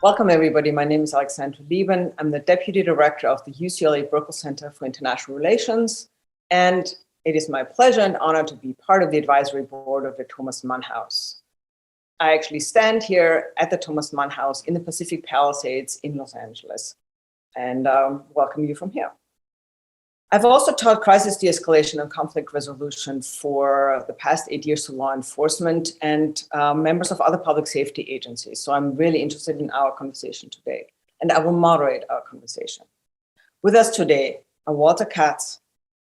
Welcome, everybody. My name is Alexandra Lieben. I'm the Deputy Director of the UCLA Berkeley Center for International Relations, and it is my pleasure and honor to be part of the advisory board of the Thomas Mann House. I actually stand here at the Thomas Mann House in the Pacific Palisades in Los Angeles, and welcome you from here. I've also taught crisis de-escalation and conflict resolution for the past 8 years to law enforcement and members of other public safety agencies. So I'm really interested in our conversation today, and I will moderate our conversation. With us today are Walter Katz,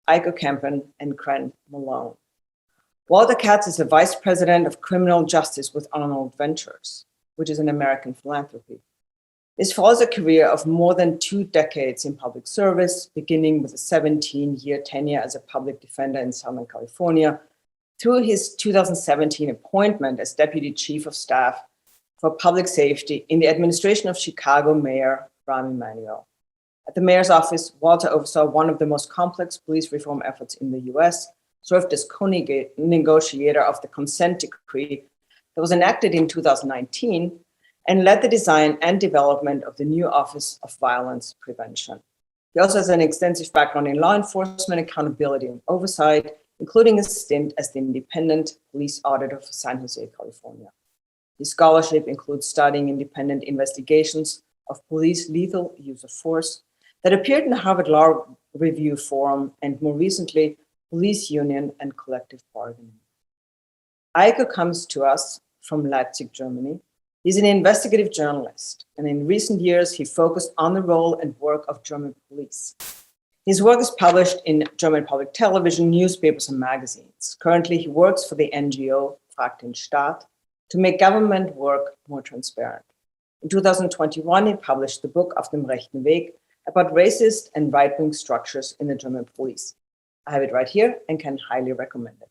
Aiko Kempen, and Kren Malone. Walter Katz is the Vice President of Criminal Justice with Arnold Ventures, which is an American philanthropy. This follows a career of more than 2 decades in public service, beginning with a 17-year tenure as a public defender in Southern California, through his 2017 appointment as Deputy Chief of Staff for Public Safety in the administration of Chicago Mayor Rahm Emanuel. At the mayor's office, Walter oversaw one of the most complex police reform efforts in the US, served as co-negotiator of the consent decree that was enacted in 2019, and led the design and development of the new Office of Violence Prevention. He also has an extensive background in law enforcement, accountability, and oversight, including a stint as the independent police auditor for San Jose, California. His scholarship includes studying independent investigations of police lethal use of force that appeared in the Harvard Law Review Forum, and more recently, police union and collective bargaining. Aiko comes to us from Leipzig, Germany. He's an investigative journalist, and in recent years, he focused on the role and work of German police. His work is published in German public television, newspapers, and magazines. Currently, he works for the NGO Frag den Staat to make government work more transparent. In 2021, he published the book Auf dem Rechten Weg about racist and right-wing structures in the German police. I have it right here and can highly recommend it.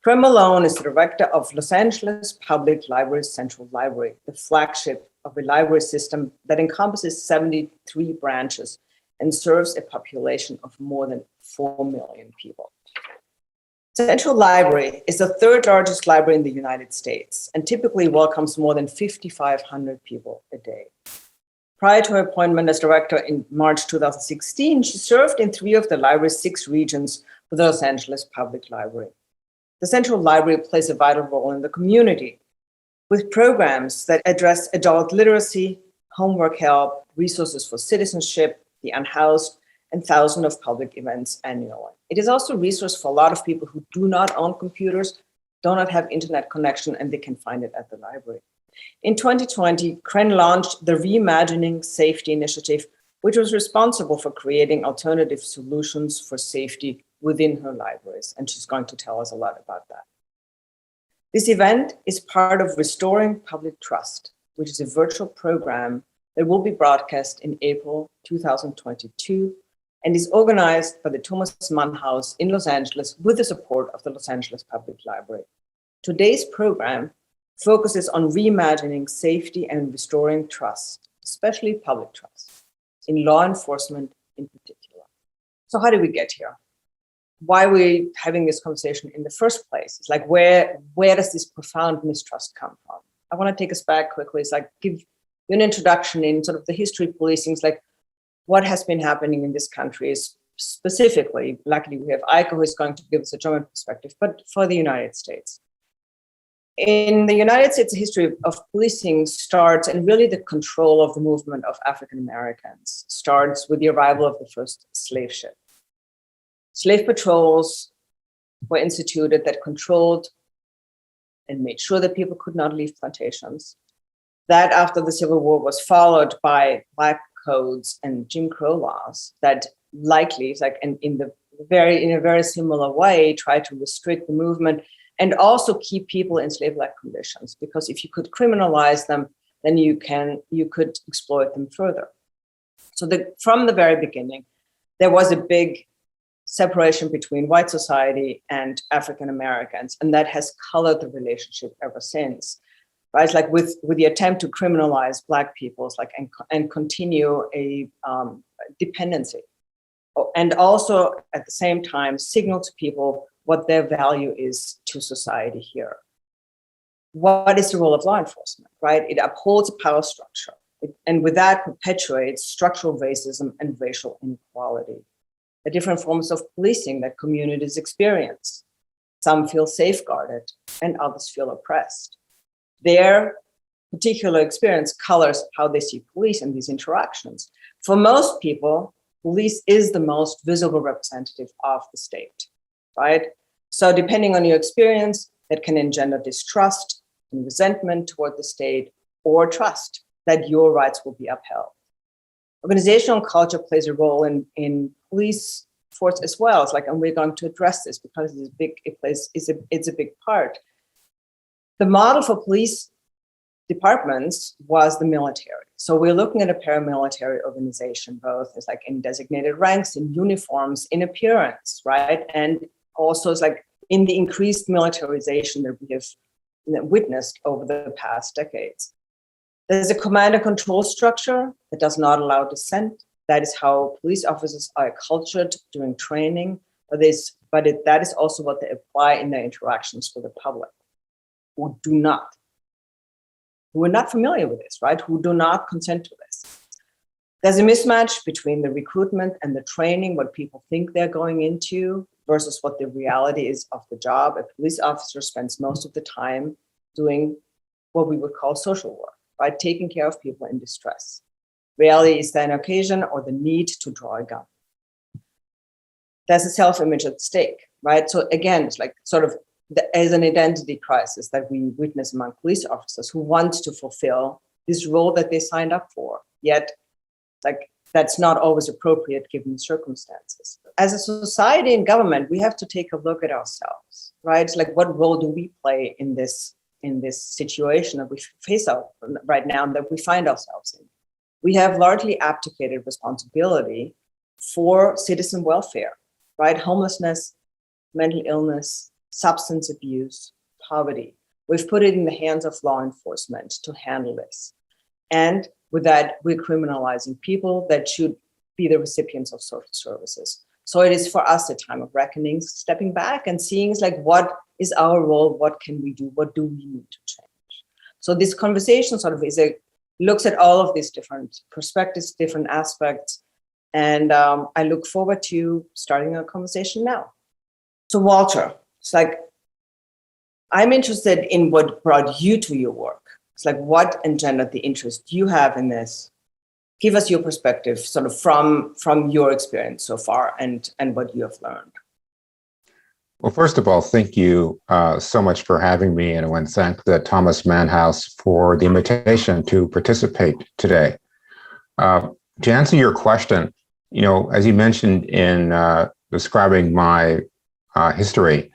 Kren Malone is the director of Los Angeles Public Library's Central Library, the flagship of a library system that encompasses 73 branches and serves a population of more than 4 million people. Central Library is the 3rd largest library in the United States and typically welcomes more than 5,500 people a day. Prior to her appointment as director in March 2016, she served in 3 of the library's 6 regions for the Los Angeles Public Library. The Central Library plays a vital role in the community with programs that address adult literacy, homework help, resources for citizenship, the unhoused, and thousands of public events annually. It is also a resource for a lot of people who do not own computers, do not have internet connection, and they can find it at the library. In 2020, Kren launched the Reimagining Safety Initiative, which was responsible for creating alternative solutions for safety within her libraries, and she's going to tell us a lot about that. This event is part of Restoring Public Trust, which is a virtual program that will be broadcast in April 2022 and is organized by the Thomas Mann House in Los Angeles with the support of the Los Angeles Public Library. Today's program focuses on reimagining safety and restoring trust, especially public trust, in law enforcement in particular. So how did we get here? Why are we having this conversation in the first place? It's like, where does this profound mistrust come from? I want to take us back quickly. It's like, give you an introduction in sort of the history of policing. It's like, what has been happening in this country is specifically, luckily we have Aiko who is going to give us a German perspective, but for the United States. In the United States, the history of policing starts, and really the control of the movement of African Americans starts with the arrival of the first slave ship. Slave patrols were instituted that controlled and made sure that people could not leave plantations. That after the Civil War was followed by Black codes and Jim Crow laws that likely, like in a very similar way, try to restrict the movement and also keep people in slave-like conditions, because if you could criminalize them, then you could exploit them further. So from the very beginning, there was a big separation between white society and African Americans, and that has colored the relationship ever since. Right? It's like with the attempt to criminalize Black people, it's like and continue a dependency, and also at the same time signal to people what their value is to society here. What is the role of law enforcement, right? It upholds a power structure. And with that perpetuates structural racism and racial inequality. The different forms of policing that communities experience. Some feel safeguarded and others feel oppressed. Their particular experience colors how they see police and these interactions. For most people, police is the most visible representative of the state, right? So depending on your experience, that can engender distrust and resentment toward the state or trust that your rights will be upheld. Organizational culture plays a role in police force as well. It's like, and we're going to address this because it's a big part. The model for police departments was the military. So we're looking at a paramilitary organization, both as like in designated ranks, in uniforms, in appearance, right? And also it's like in the increased militarization that we have witnessed over the past decades. There's a command and control structure that does not allow dissent. That is how police officers are cultured during training, that is also what they apply in their interactions with the public, who are not familiar with this, right? Who do not consent to this. There's a mismatch between the recruitment and the training, what people think they're going into versus what the reality is of the job. A police officer spends most of the time doing what we would call social work, right? Taking care of people in distress. Reality is then occasion or the need to draw a gun. There's a self-image at stake, right? So again, it's like sort of as an identity crisis that we witness among police officers who want to fulfill this role that they signed up for, yet like that's not always appropriate given the circumstances. As a society and government, we have to take a look at ourselves, right? It's like, what role do we play in this situation that we face out right now and that we find ourselves in? We have largely abdicated responsibility for citizen welfare, right? Homelessness, mental illness, substance abuse, poverty. We've put it in the hands of law enforcement to handle this. And with that, we're criminalizing people that should be the recipients of social services. So it is for us a time of reckoning, stepping back and seeing like, what is our role? What can we do? What do we need to change? So this conversation sort of looks at all of these different perspectives, different aspects. And I look forward to starting a conversation now. So Walter, it's like, I'm interested in what brought you to your work. It's like, what engendered the interest you have in this? Give us your perspective sort of from your experience so far and what you have learned. Well, first of all, thank you so much for having me, and I want to thank the Thomas Mann House for the invitation to participate today. To answer your question, as you mentioned in describing my history,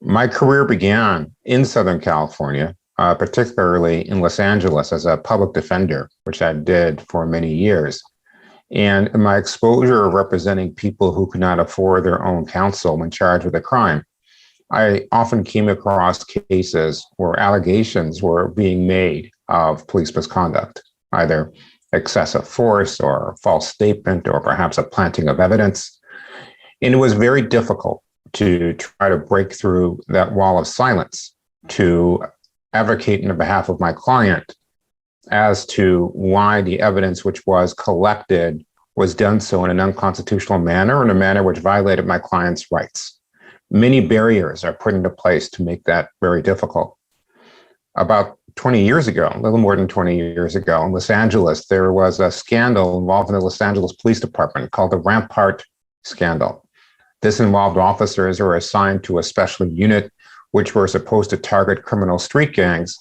my career began in Southern California, particularly in Los Angeles as a public defender, which I did for many years. And my exposure of representing people who could not afford their own counsel when charged with a crime, I often came across cases where allegations were being made of police misconduct, either excessive force or a false statement or perhaps a planting of evidence. And it was very difficult to try to break through that wall of silence to advocate on behalf of my client as to why the evidence which was collected was done so in an unconstitutional manner, in a manner which violated my client's rights. Many barriers are put into place to make that very difficult. About 20 years ago, a little more than 20 years ago, in Los Angeles, there was a scandal involving the Los Angeles Police Department called the Rampart Scandal. This involved officers who were assigned to a special unit which were supposed to target criminal street gangs.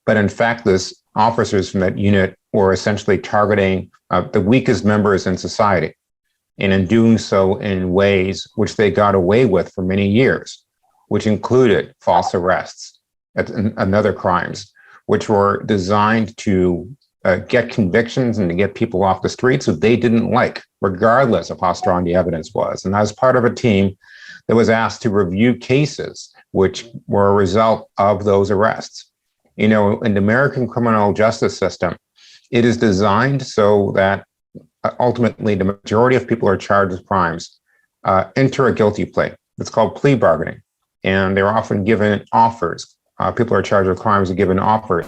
But in fact, these officers from that unit were essentially targeting the weakest members in society. And in doing so in ways which they got away with for many years, which included false arrests and other crimes, which were designed to get convictions and to get people off the streets who they didn't like, regardless of how strong the evidence was. And I was part of a team that was asked to review cases which were a result of those arrests. In the American criminal justice system, it is designed so that ultimately the majority of people who are charged with crimes enter a guilty plea. It's called plea bargaining. And they're often given offers people are charged with crimes and given offers,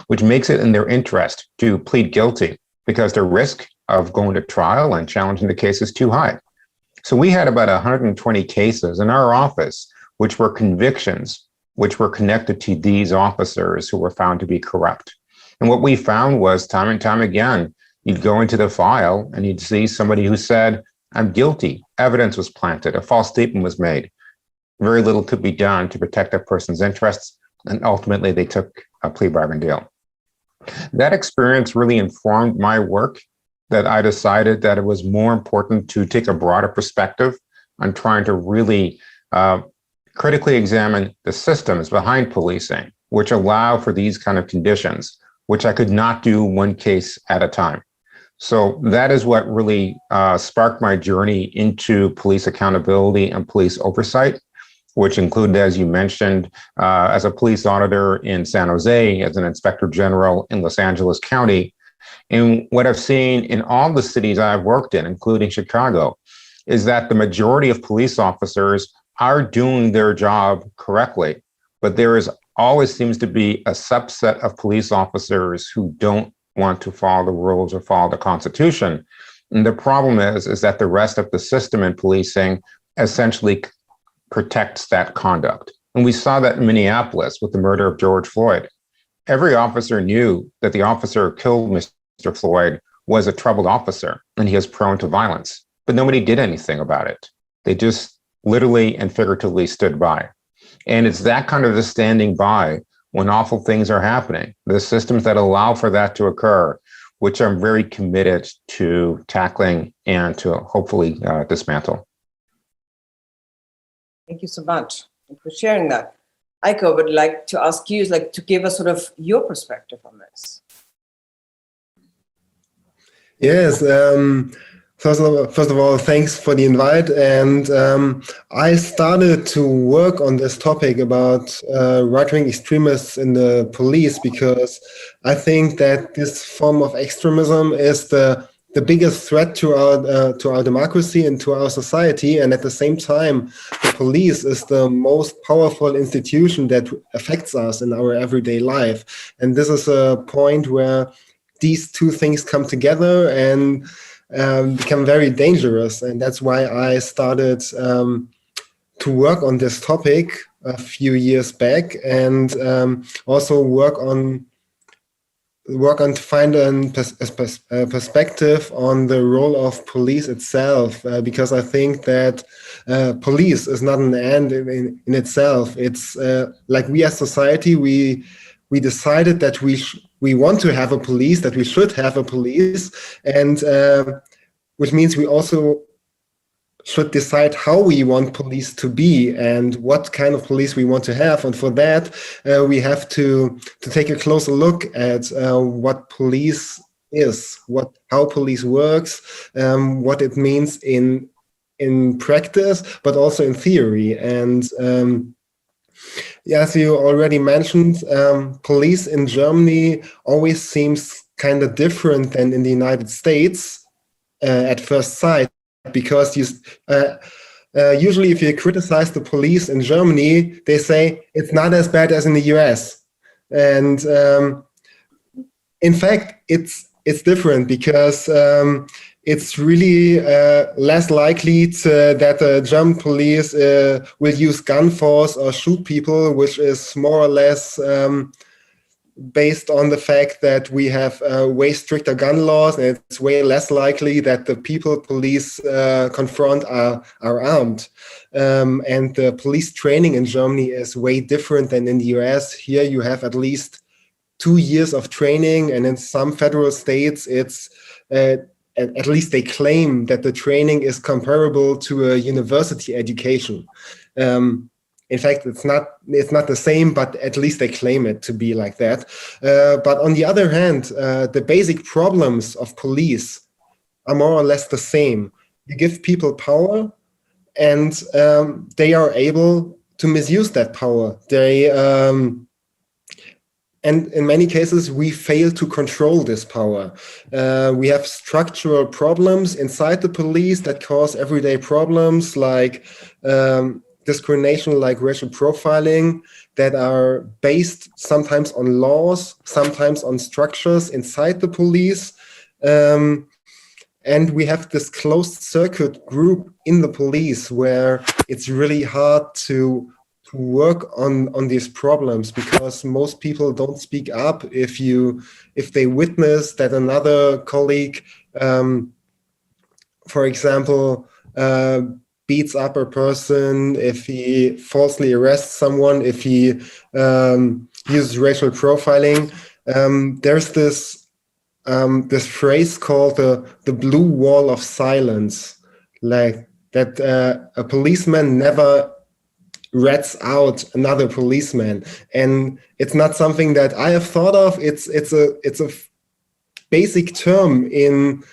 which makes it in their interest to plead guilty because the risk of going to trial and challenging the case is too high. So we had about 120 cases in our office, which were convictions, which were connected to these officers who were found to be corrupt. And what we found was time and time again, you'd go into the file and you'd see somebody who said, I'm guilty. Evidence was planted. A false statement was made. Very little could be done to protect that person's interests. And ultimately, they took a plea bargain deal. That experience really informed my work, that I decided that it was more important to take a broader perspective on trying to really critically examine the systems behind policing, which allow for these kind of conditions, which I could not do one case at a time. So that is what really sparked my journey into police accountability and police oversight, which included, as you mentioned, as a police auditor in San Jose, as an inspector general in Los Angeles County. And what I've seen in all the cities I've worked in, including Chicago, is that the majority of police officers are doing their job correctly, but there is always seems to be a subset of police officers who don't want to follow the rules or follow the Constitution. And the problem is that the rest of the system in policing essentially protects that conduct. And we saw that in Minneapolis with the murder of George Floyd. Every officer knew that the officer who killed Mr. Floyd was a troubled officer and he is prone to violence, but nobody did anything about it. They just literally and figuratively stood by. And it's that kind of the standing by when awful things are happening, the systems that allow for that to occur, which I'm very committed to tackling and to hopefully dismantle. Thank you so much for sharing that. Aiko, would like to ask you to give us sort of your perspective on this. Yes. First of all, thanks for the invite. And I started to work on this topic about right-wing extremists in the police because I think that this form of extremism is the biggest threat to our democracy and to our society. And at the same time, the police is the most powerful institution that affects us in our everyday life. And this is a point where these two things come together and become very dangerous. And that's why I started to work on this topic a few years back and also work on to find a perspective on the role of police itself, because I think that police is not an end in itself. It's like we as society, we decided that we want to have a police, that we should have a police, and which means we also should decide how we want police to be and what kind of police we want to have. And for that, we have to take a closer look at what police is, how police works, what it means in practice, but also in theory. And as you already mentioned, police in Germany always seems kind of different than in the United States at first sight, because usually if you criticize the police in Germany, they say it's not as bad as in the US. And in fact, it's different because it's really less likely that the German police will use gun force or shoot people, which is more or less based on the fact that we have way stricter gun laws, and it's way less likely that the people police confront are armed. And the police training in Germany is way different than in the US. Here you have at least 2 years of training, and in some federal states, it's at least they claim that the training is comparable to a university education. In fact, it's not the same, but at least they claim it to be like that. But on the other hand, the basic problems of police are more or less the same. You give people power, and they are able to misuse that power. And in many cases, we fail to control this power. We have structural problems inside the police that cause everyday problems, like discrimination like racial profiling that are based sometimes on laws, sometimes on structures inside the police. And we have this closed circuit group in the police where it's really hard to work on these problems, because most people don't speak up if they witness that another colleague, for example, beats up a person, if he falsely arrests someone, if he uses racial profiling. There's this phrase called the blue wall of silence, like that a policeman never rats out another policeman. And it's not something that I have thought of. It's a basic term in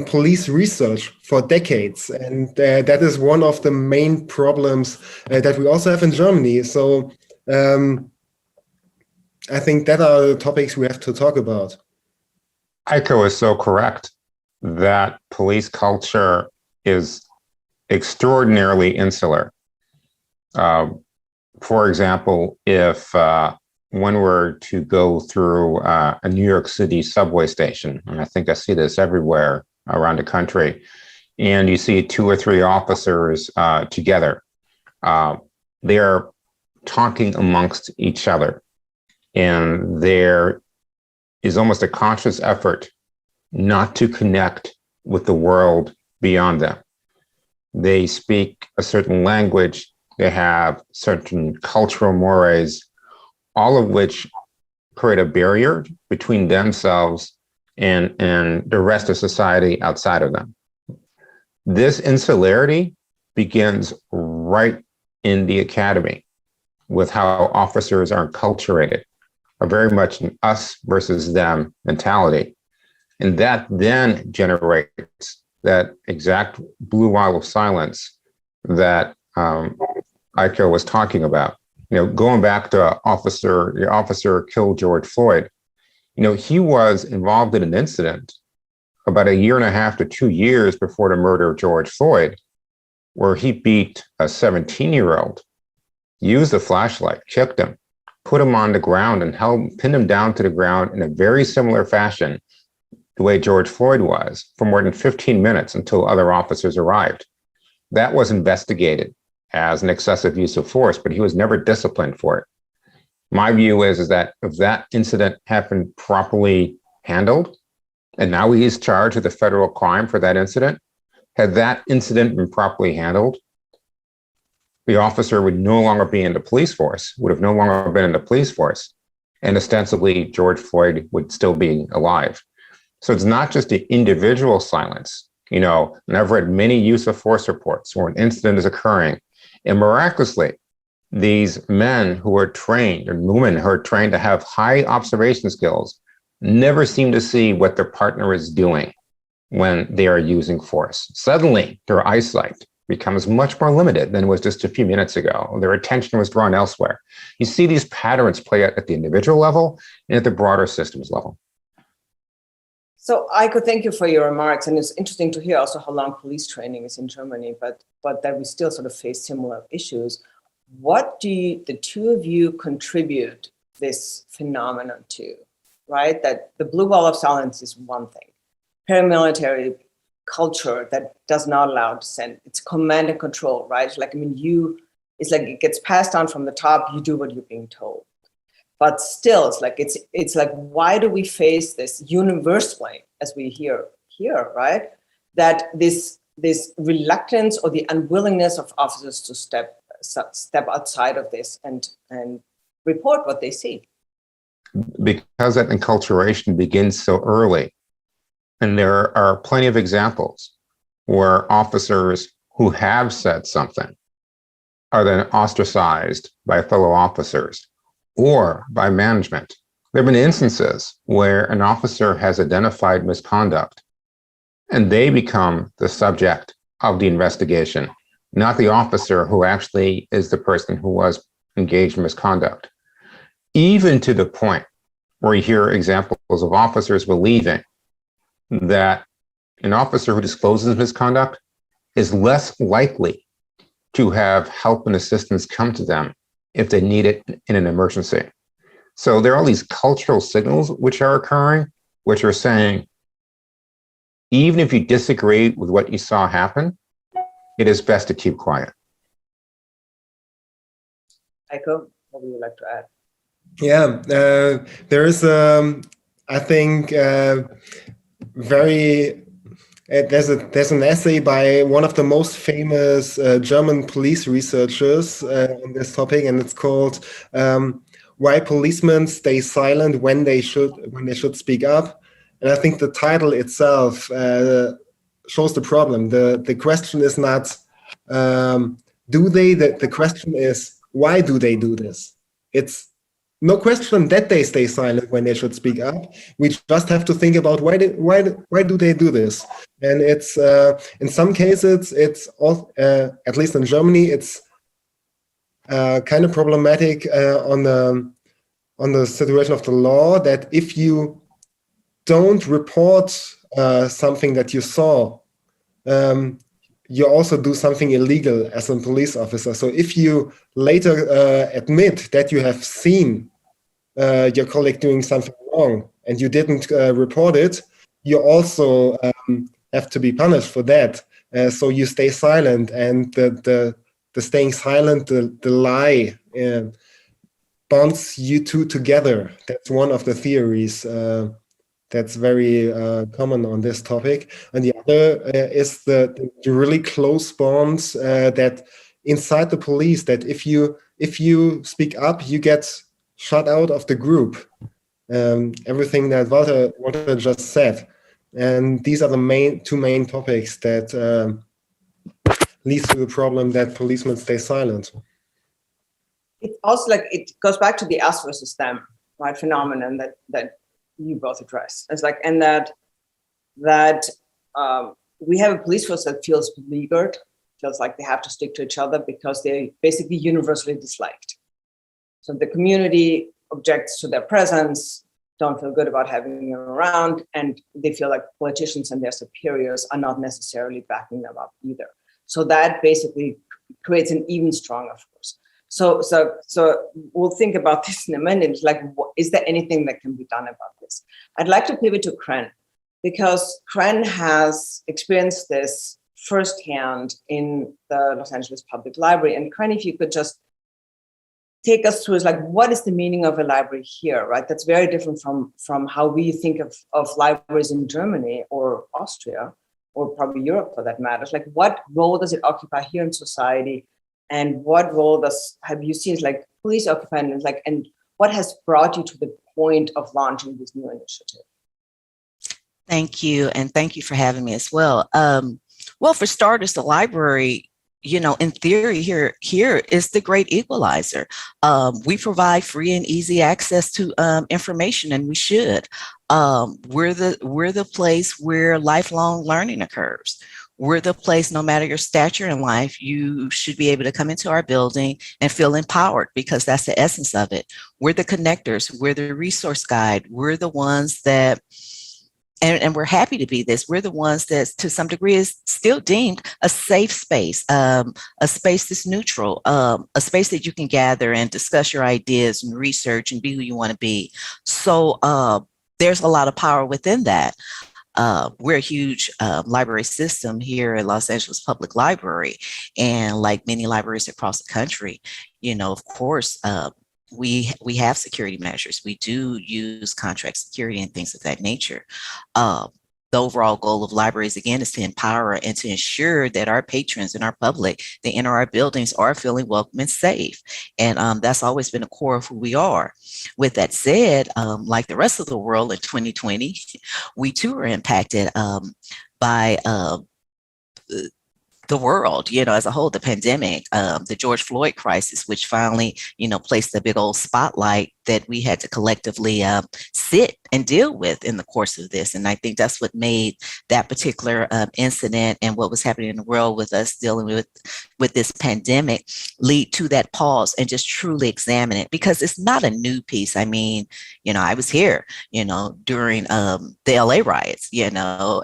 police research for decades, and that is one of the main problems that we also have in Germany. So I think that are the topics we have to talk about. Aiko is so correct that police culture is extraordinarily insular. For example, if one were to go through a New York City subway station, and I think I see this everywhere around the country, and you see 2 or 3 officers together, they're talking amongst each other, and there is almost a conscious effort not to connect with the world beyond them. They speak a certain language, they have certain cultural mores, all of which create a barrier between themselves and the rest of society outside of them. This insularity begins right in the academy with how officers are enculturated, are very much an us versus them mentality. And that then generates that exact blue wall of silence that Aiko was talking about. Going back to the officer killed George Floyd, he was involved in an incident about 1.5 to 2 years before the murder of George Floyd, where he beat a 17-year-old, used a flashlight, kicked him, put him on the ground, and pinned him down to the ground in a very similar fashion, the way George Floyd was, for more than 15 minutes until other officers arrived. That was investigated as an excessive use of force, but he was never disciplined for it. My view is that if that incident happened properly handled, and now he's charged with a federal crime for that incident, had that incident been properly handled, the officer would no longer be in the police force, would have no longer been in the police force, and ostensibly George Floyd would still be alive. So it's not just the individual silence. And I've read many use of force reports where an incident is occurring, and miraculously, these men who are trained, and women who are trained to have high observation skills, never seem to see what their partner is doing when they are using force. Suddenly, their eyesight becomes much more limited than it was just a few minutes ago. Their attention was drawn elsewhere. You see these patterns play out at the individual level and at the broader systems level. So Aiko, thank you for your remarks. And it's interesting to hear also how long police training is in Germany, but that we still sort of face similar issues. What do the two of you contribute this phenomenon to, right? That the blue wall of silence is one thing. Paramilitary culture that does not allow dissent. It's command and control, right? It's like it gets passed on from the top, you do what you're being told. But still, it's like, why do we face this universally, as we hear here, right? That this reluctance or the unwillingness of officers to step outside of this and report what they see. Because that enculturation begins so early. And there are plenty of examples where officers who have said something are then ostracized by fellow officers or by management. There have been instances where an officer has identified misconduct and they become the subject of the investigation, not the officer who actually is the person who was engaged in misconduct. Even to the point where you hear examples of officers believing that an officer who discloses misconduct is less likely to have help and assistance come to them if they need it in an emergency. So there are all these cultural signals which are occurring, which are saying, even if you disagree with what you saw happen, it is best to keep quiet. Aiko, what would you like to add? Yeah, there is, I think, there's an essay by one of the most famous German police researchers on this topic, and it's called "Why Policemen Stay Silent When They Should Speak Up." And I think the title itself shows the problem. The question is not do they. The question is, why do they do this? It's no question that they stay silent when they should speak up. We just have to think about why do they do this? And it's in some cases it's all, at least in Germany, it's kind of problematic on the situation of the law, that if you don't report something that you saw, you also do something illegal as a police officer. So if you later admit that you have seen your colleague doing something wrong and you didn't report it, you also have to be punished for that. So you stay silent, and the staying silent, the lie bonds you two together. That's one of the theories that's very common on this topic. And the other is the really close bonds that inside the police, that if you speak up, you get shut out of the group. Everything that Walter just said. And these are the two main topics that leads to the problem that policemen stay silent. It's also like, it goes back to the us versus them, right, phenomenon that you both address. It's like, and that we have a police force that feels beleaguered, feels like they have to stick to each other because they're basically universally disliked. So the community objects to their presence, don't feel good about having them around, and they feel like politicians and their superiors are not necessarily backing them up either. So that basically creates an even stronger force. So we'll think about this in a minute. Like, is there anything that can be done about this? I'd like to pivot to Kren, because Kren has experienced this firsthand in the Los Angeles Public Library. And Kren, if you could just take us through, is like, what is the meaning of a library here, right? That's very different from how we think of libraries in Germany or Austria, or probably Europe for that matter. Like, what role does it occupy here in society? And what role have you seen like police occupying, like, and what has brought you to the point of launching this new initiative? Thank you. And thank you for having me as well. Well, for starters, the library, you know, in theory, here is the great equalizer. We provide free and easy access to information, and we should. We're the place where lifelong learning occurs. We're the place, no matter your stature in life, you should be able to come into our building and feel empowered, because that's the essence of it. We're the connectors. We're the resource guide. We're the ones that, and we're happy to be this, we're the ones that to some degree is still deemed a safe space, a space that's neutral, a space that you can gather and discuss your ideas and research and be who you want to be. So there's a lot of power within that. We're a huge library system here at Los Angeles Public Library, and like many libraries across the country, you know, of course, we have security measures. We do use contract security and things of that nature. The overall goal of libraries, again, is to empower and to ensure that our patrons and our public, they enter our buildings, are feeling welcome and safe. And that's always been a core of who we are. With that said, like the rest of the world in 2020, we too are impacted by the world, you know, as a whole, the pandemic, the George Floyd crisis, which finally, you know, placed a big old spotlight that we had to collectively sit and deal with in the course of this. And I think that's what made that particular incident and what was happening in the world with us dealing with this pandemic lead to that pause and just truly examine it, because it's not a new piece. I mean, you know, I was here, you know, during the LA riots, you know,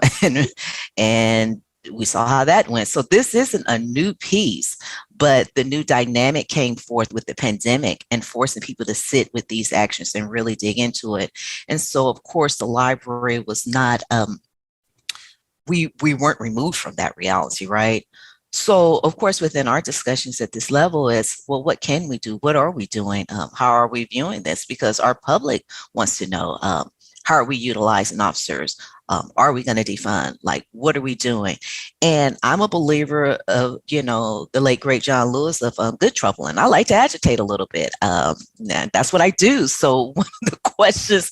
and we saw how that went. So this isn't a new piece, But the new dynamic came forth with the pandemic and forcing people to sit with these actions and really dig into it. And so, of course, the library was not, we weren't removed from that reality, right? So, of course, within our discussions at this level is, well, what can we do? What are we doing? How are we viewing this? Because our public wants to know, how are we utilizing officers? Are we going to defund? Like, what are we doing? And I'm a believer of, the late, great John Lewis of good trouble. And I like to agitate a little bit. And that's what I do. So one of the questions,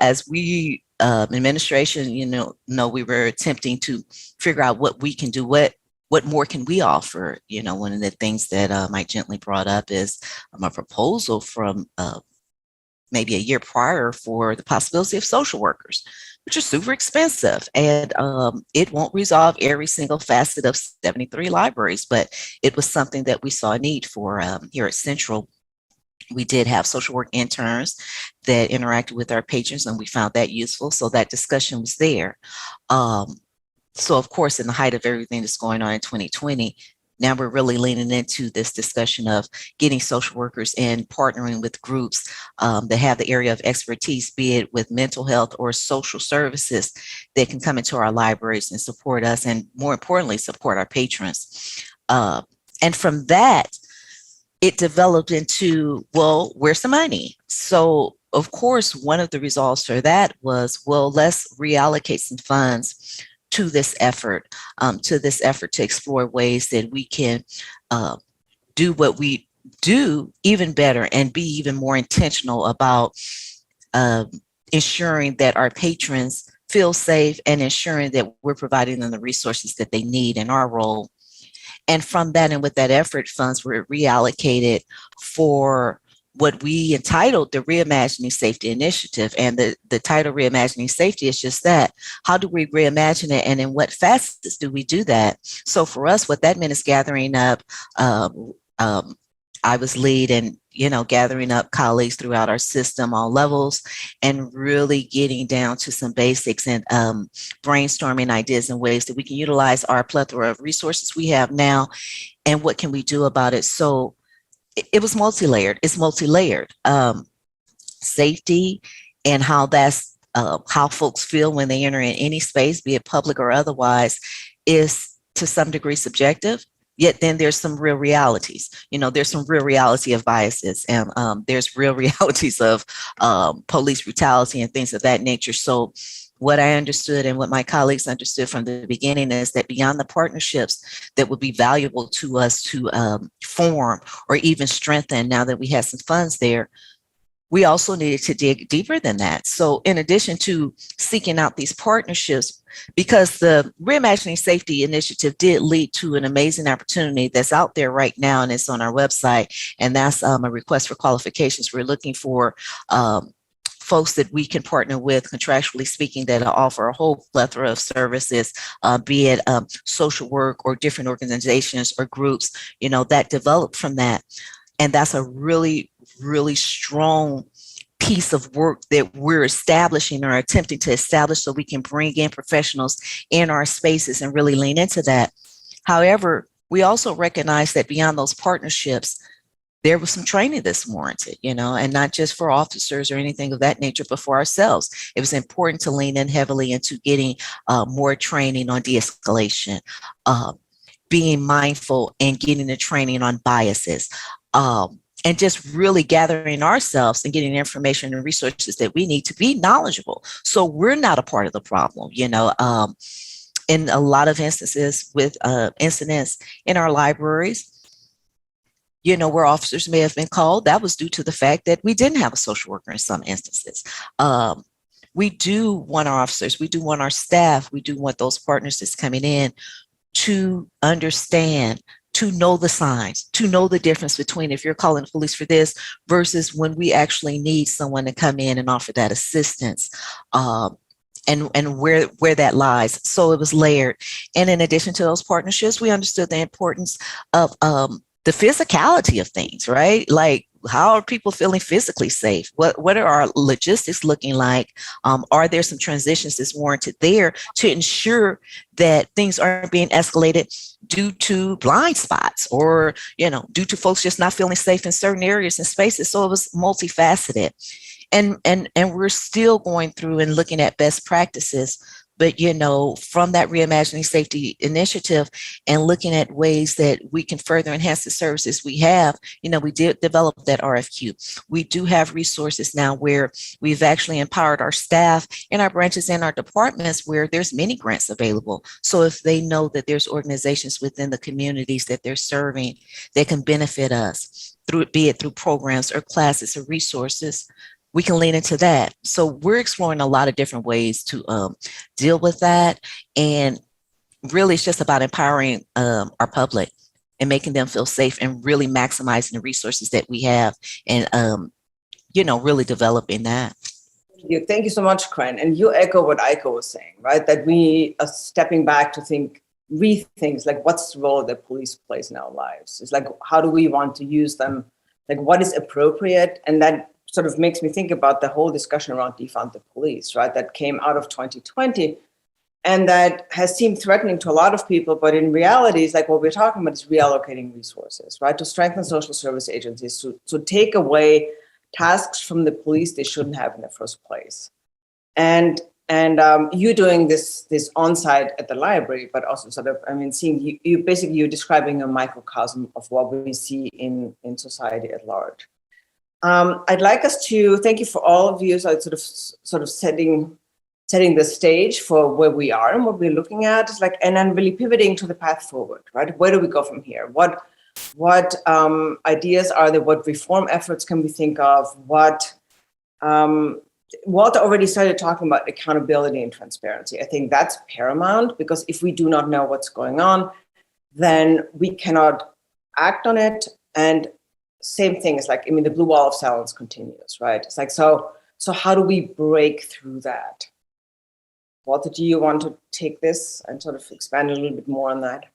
as we, administration, we were attempting to figure out what we can do, what more can we offer? One of the things that Mike gently brought up is a proposal from maybe a year prior for the possibility of social workers, which are super expensive. And it won't resolve every single facet of 73 libraries, but it was something that we saw a need for here at Central. We did have social work interns that interacted with our patrons, and we found that useful. So that discussion was there. So of course, in the height of everything that's going on in 2020, now we're really leaning into this discussion of getting social workers and partnering with groups that have the area of expertise, be it with mental health or social services, that can come into our libraries and support us, and more importantly, support our patrons. And from that, it developed into, well, where's the money? So of course, one of the resolves for that was, well, let's reallocate some funds to this effort to explore ways that we can do what we do even better and be even more intentional about ensuring that our patrons feel safe and ensuring that we're providing them the resources that they need in our role. And from that, and with that effort, funds were reallocated for what we entitled the Reimagining Safety Initiative. And the title Reimagining Safety is just that. How do we reimagine it? And in what facets do we do that? So for us, what that meant is gathering up, I was lead and, gathering up colleagues throughout our system, all levels, and really getting down to some basics and brainstorming ideas and ways that we can utilize our plethora of resources we have now, and what can we do about it. So it was multi-layered. It's multi-layered. Safety and how that's how folks feel when they enter in any space, be it public or otherwise, is to some degree subjective. Yet then there's some real realities. There's some real reality of biases, and there's real realities of police brutality and things of that nature. So what I understood and what my colleagues understood from the beginning is that beyond the partnerships that would be valuable to us to form or even strengthen now that we had some funds there, we also needed to dig deeper than that. So in addition to seeking out these partnerships, because the Reimagining Safety Initiative did lead to an amazing opportunity that's out there right now, and it's on our website, and that's a request for qualifications. We're looking for folks that we can partner with, contractually speaking, that offer a whole plethora of services, be it social work or different organizations or groups, that develop from that. And that's a really, really strong piece of work that we're establishing or attempting to establish so we can bring in professionals in our spaces and really lean into that. However, we also recognize that beyond those partnerships, there was some training that's warranted, and not just for officers or anything of that nature, but for ourselves. It was important to lean in heavily into getting more training on de-escalation, being mindful and getting the training on biases, and just really gathering ourselves and getting information and resources that we need to be knowledgeable. So we're not a part of the problem, in a lot of instances with incidents in our libraries, where officers may have been called, that was due to the fact that we didn't have a social worker in some instances. We do want our officers, we do want our staff, we do want those partners that's coming in to understand, to know the signs, to know the difference between if you're calling the police for this versus when we actually need someone to come in and offer that assistance, and where that lies. So it was layered. And in addition to those partnerships, we understood the importance of the physicality of things, right? Like how are people feeling physically safe? What are our logistics looking like? Are there some transitions that's warranted there to ensure that things aren't being escalated due to blind spots or, due to folks just not feeling safe in certain areas and spaces? So it was multifaceted. And we're still going through and looking at best practices. But, from that Reimagining Safety initiative and looking at ways that we can further enhance the services we have, we did develop that RFQ. We do have resources now where we've actually empowered our staff in our branches and our departments where there's many grants available. So if they know that there's organizations within the communities that they're serving that can benefit us, be it through programs or classes or resources, we can lean into that. So we're exploring a lot of different ways to deal with that. And really, it's just about empowering our public and making them feel safe and really maximizing the resources that we have and, really developing that. Thank you so much, Kren. And you echo what Aiko was saying, right? That we are stepping back to rethink, like what's the role that police plays in our lives? It's like, how do we want to use them? Like what is appropriate? And that sort of makes me think about the whole discussion around defund the police, right? That came out of 2020 and that has seemed threatening to a lot of people, but in reality, it's like what we're talking about is reallocating resources, right? To strengthen social service agencies, to take away tasks from the police they shouldn't have in the first place. And you doing this on-site at the library, but also seeing you're describing a microcosm of what we see in society at large. I'd like us to thank you for all of you. So it's sort of setting the stage for where we are and what we're looking at. It's like, and then really pivoting to the path forward, right? Where do we go from here? What ideas are there? What reform efforts can we think of? Walter already started talking about accountability and transparency. I think that's paramount because if we do not know what's going on, then we cannot act on it. And same thing is the blue wall of silence continues, right? It's like, so how do we break through that? Walter, do you want to take this and sort of expand a little bit more on that?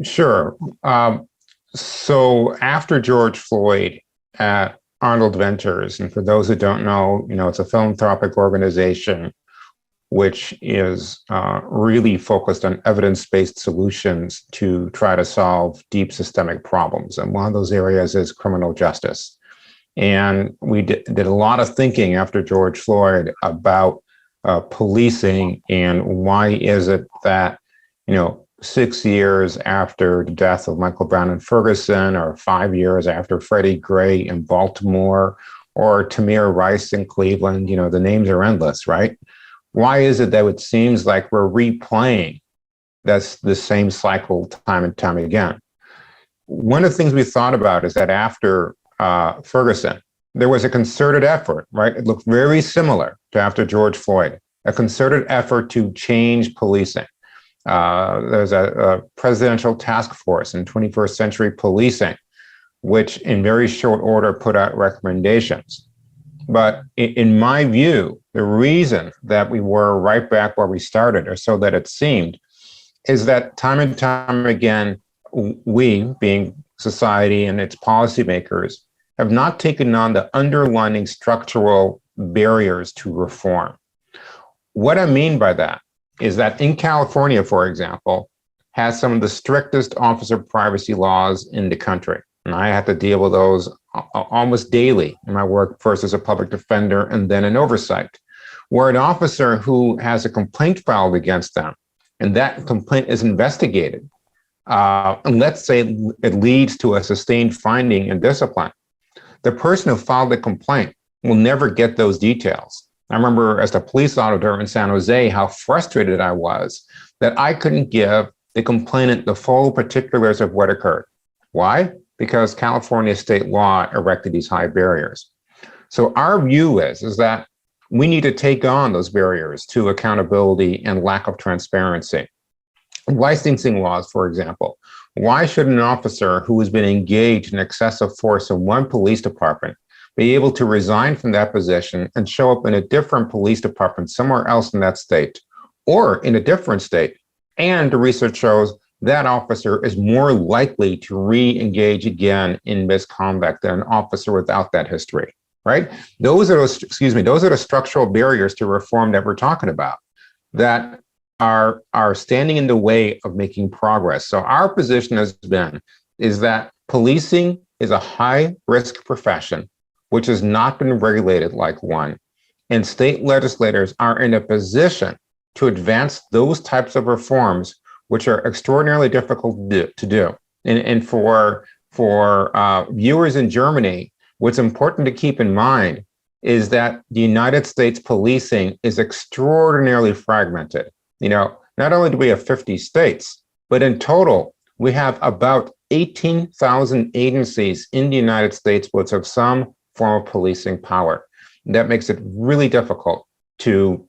Sure. So after George Floyd at Arnold Ventures, and for those who don't know, it's a philanthropic organization which is really focused on evidence-based solutions to try to solve deep systemic problems. And one of those areas is criminal justice. And we did a lot of thinking after George Floyd about policing and why is it that, 6 years after the death of Michael Brown in Ferguson, or 5 years after Freddie Gray in Baltimore, or Tamir Rice in Cleveland, the names are endless, right? Why is it that it seems like we're replaying the same cycle time and time again? One of the things we thought about is that after Ferguson, there was a concerted effort, right? It looked very similar to after George Floyd, a concerted effort to change policing. There's a presidential task force in 21st century policing, which in very short order put out recommendations. But in my view, the reason that we were right back where we started, or so that it seemed, is that time and time again, we, being society and its policymakers, have not taken on the underlying structural barriers to reform. What I mean by that is that in California, for example, has some of the strictest officer privacy laws in the country. And I have to deal with those almost daily in my work, first as a public defender and then in oversight, where an officer who has a complaint filed against them and that complaint is investigated, and let's say it leads to a sustained finding and discipline, the person who filed the complaint will never get those details. I remember as a police auditor in San Jose, how frustrated I was that I couldn't give the complainant the full particulars of what occurred. Why? Because California state law erected these high barriers. So our view is that we need to take on those barriers to accountability and lack of transparency. Licensing laws, for example. Why should an officer who has been engaged in excessive force in one police department be able to resign from that position and show up in a different police department somewhere else in that state or in a different state? And the research shows that officer is more likely to re-engage again in misconduct than an officer without that history, right? Those are the structural barriers to reform that we're talking about that are standing in the way of making progress. So our position is that policing is a high-risk profession, which has not been regulated like one, and state legislators are in a position to advance those types of reforms, which are extraordinarily difficult to do. And for viewers in Germany, what's important to keep in mind is that the United States policing is extraordinarily fragmented. Not only do we have 50 states, but in total, we have about 18,000 agencies in the United States which have some form of policing power. That makes it really difficult to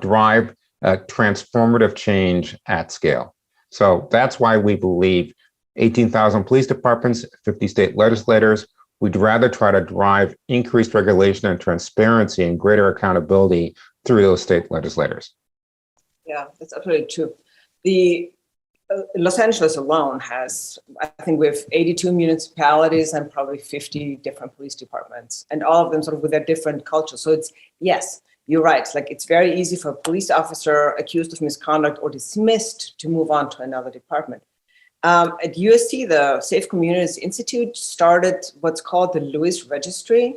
drive transformative change at scale. So that's why we believe 18,000 police departments, 50 state legislators. We'd rather try to drive increased regulation and transparency and greater accountability through those state legislators. Yeah, that's absolutely true. The Los Angeles alone has, I think we have 82 municipalities and probably 50 different police departments, and all of them sort of with their different cultures. So it's, yes, you're right. It's very easy for a police officer accused of misconduct or dismissed to move on to another department. At USC, the Safe Communities Institute started what's called the Lewis Registry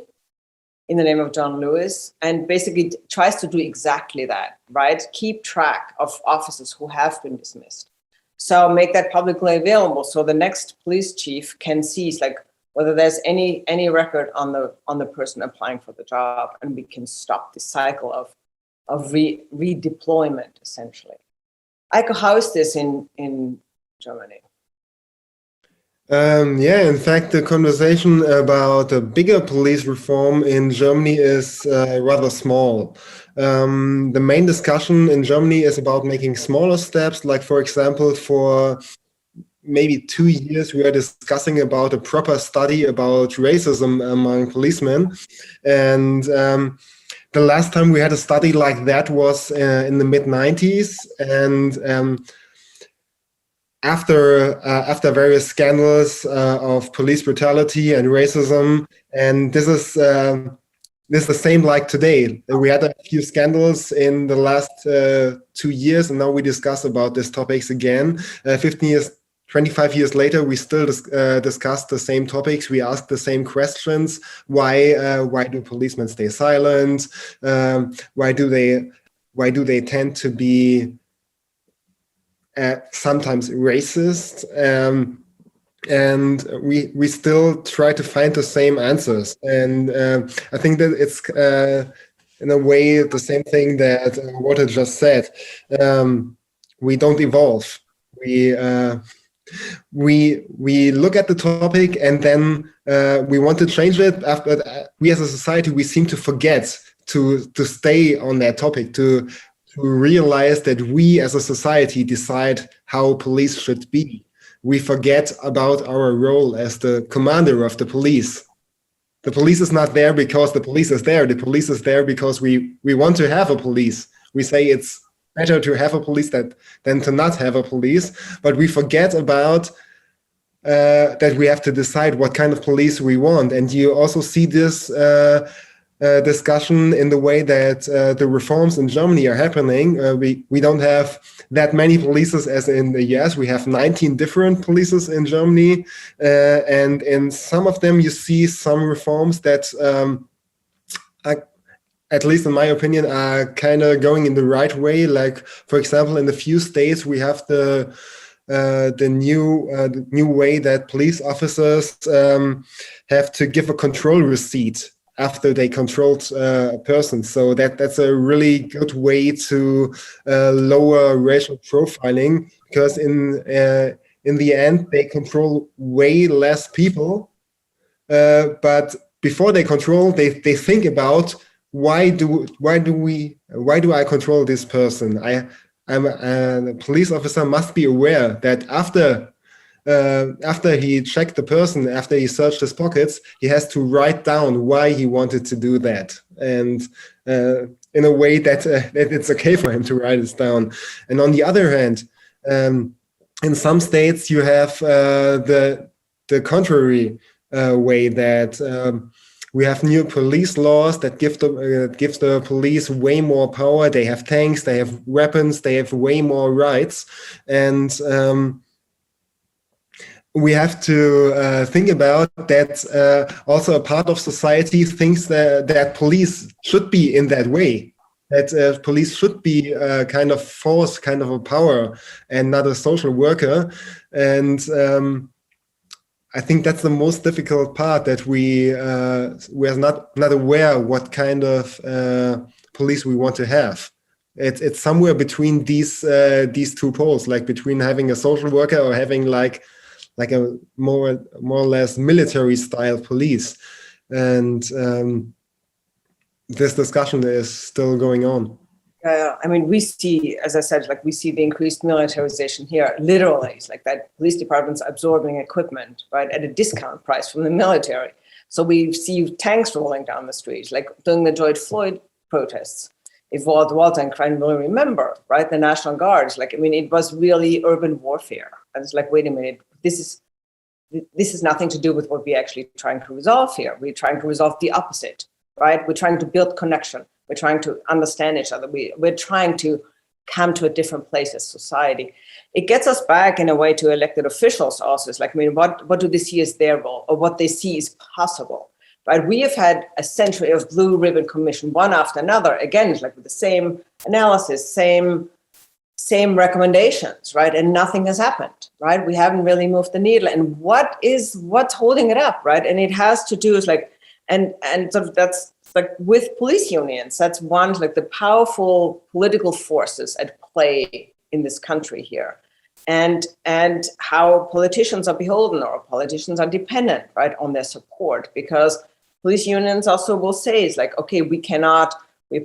in the name of John Lewis, and basically tries to do exactly that, right? Keep track of officers who have been dismissed. So make that publicly available so the next police chief can see whether there's any record on the person applying for the job, and we can stop the cycle of redeployment, essentially. Aiko, how is this in Germany? In fact, the conversation about a bigger police reform in Germany is rather small. The main discussion in Germany is about making smaller steps, like, for example, for maybe 2 years, we are discussing about a proper study about racism among policemen. And the last time we had a study like that was in the mid-90s. And after various scandals of police brutality and racism, and this is the same like today. We had a few scandals in the last 2 years, and now we discuss about these topics again. 25 years later, we still discuss the same topics. We ask the same questions. Why do policemen stay silent? Why do they tend to be sometimes racist, and we still try to find the same answers. And I think that it's in a way the same thing that Walter just said. We don't evolve. We look at the topic and then we want to change it. After we as a society, we seem to forget to stay on that topic, to realize that we as a society decide how police should be. We forget about our role as the commander of the police. The police is not there because the police is there. The police is there because we want to have a police. We say it's better to have a police than to not have a police, but we forget about that we have to decide what kind of police we want. And you also see this discussion in the way that the reforms in Germany are happening. We don't have that many polices as in the US. We have 19 different polices in Germany, and in some of them you see some reforms that at least in my opinion, are kind of going in the right way. Like, for example, in the few states we have the new way that police officers have to give a control receipt after they controlled a person. So that's a really good way to lower racial profiling, because in the end they control way less people. But before they control, they think about why do I control this person? A police officer must be aware that after he checked the person, after he searched his pockets, he has to write down why he wanted to do that, and in a way that it's okay for him to write it down. And on the other hand, in some states you have the contrary way, that we have new police laws that give the police way more power. They have tanks, they have weapons, they have way more rights, and we have to think about that. Also, a part of society thinks that police should be in that way. That police should be kind of force, kind of a power, and not a social worker. And I think that's the most difficult part, that we're not aware what kind of police we want to have. It's somewhere between these two poles, like between having a social worker or having like a more or less military style police. And this discussion is still going on. I mean, we see, as I said, like we see the increased militarization here. Literally, it's like that police departments absorbing equipment, right, at a discount price from the military. So we see tanks rolling down the streets, like during the George Floyd protests. If Walter and Kren will remember, right, the National Guards, like, I mean, it was really urban warfare. And it's like, wait a minute, this is nothing to do with what we're actually trying to resolve here. We're trying to resolve the opposite, right? We're trying to build connection. We're trying to understand each other. We're trying to come to a different place as society. It gets us back in a way to elected officials also. It's like, I mean, what do they see as their role, or what they see is possible, right? We have had a century of blue ribbon commission, one after another. Again, it's like with the same analysis, same recommendations, right? And nothing has happened, right? We haven't really moved the needle. And what's holding it up, right? And it has to do with like, and sort of that's like with police unions, that's one, like the powerful political forces at play in this country here. And how politicians are beholden, or politicians are dependent, right, on their support, because police unions also will say, it's like, okay, we're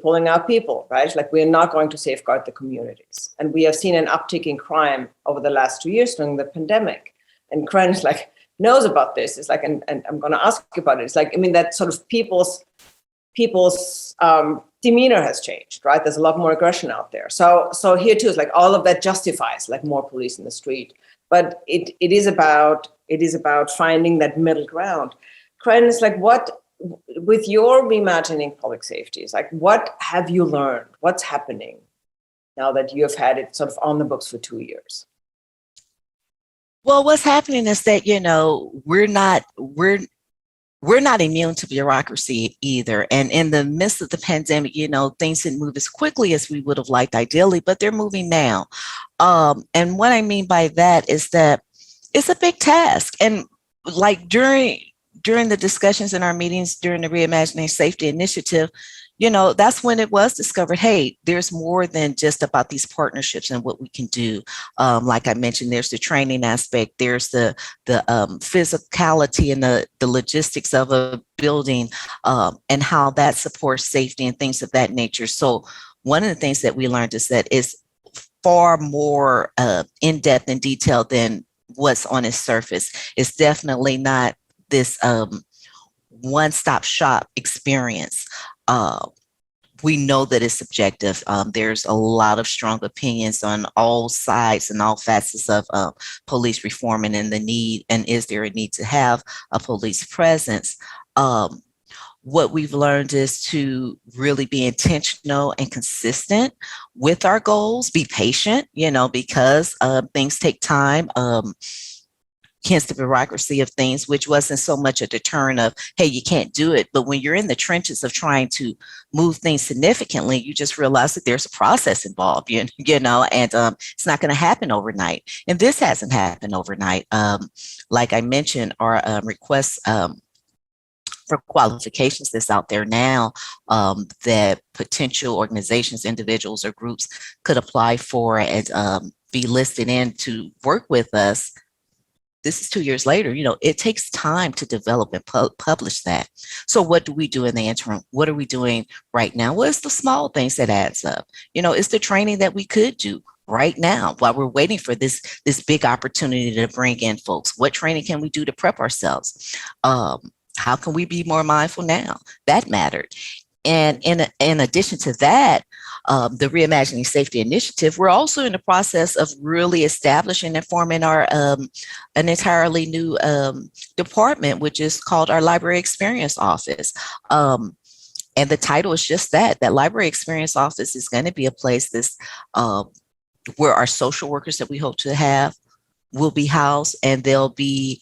pulling out people, right? Like, we're not going to safeguard the communities. And we have seen an uptick in crime over the last 2 years during the pandemic. And Kren is like, knows about this. It's like, and I'm going to ask you about it. It's like, I mean, that sort of people's demeanor has changed, right? There's a lot more aggression out there. So here too, it's like all of that justifies like more police in the street. But it is about finding that middle ground. Kren is like, what, with your reimagining public safety, is like, what have you learned? What's happening now that you have had it sort of on the books for 2 years? Well, what's happening is that, you know, we're not immune to bureaucracy either. And in the midst of the pandemic, you know, things didn't move as quickly as we would have liked ideally, but they're moving now. And what I mean by that is that it's a big task. And like during the discussions in our meetings during the Reimagining Safety Initiative, you know, that's when it was discovered, hey, there's more than just about these partnerships and what we can do. Like I mentioned, there's the training aspect, there's the physicality and the logistics of a building, and how that supports safety and things of that nature. So one of the things that we learned is that it's far more in-depth and detailed than what's on its surface. It's definitely not this one-stop shop experience. We know that it's subjective. There's a lot of strong opinions on all sides and all facets of police reform, and in the need, and is there a need to have a police presence? What we've learned is to really be intentional and consistent with our goals, be patient, you know, because things take time. Hence the bureaucracy of things, which wasn't so much a deterrent of, hey, you can't do it. But when you're in the trenches of trying to move things significantly, you just realize that there's a process involved, you know, and it's not going to happen overnight. And this hasn't happened overnight. Like I mentioned, our requests for qualifications that's out there now that potential organizations, individuals, or groups could apply for and be listed in to work with us. This is 2 years later. You know, it takes time to develop and publish that. So what do we do in the interim? What are we doing right now? Well, it's the small things that adds up. You know, it's the training that we could do right now while we're waiting for this big opportunity to bring in folks. What training can we do to prep ourselves? How can we be more mindful now? That mattered. And in addition to that, the Reimagining Safety Initiative, we're also in the process of really establishing and forming our an entirely new department, which is called our Library Experience Office. And the title is just that Library Experience Office is going to be a place that's where our social workers that we hope to have will be housed, and they'll be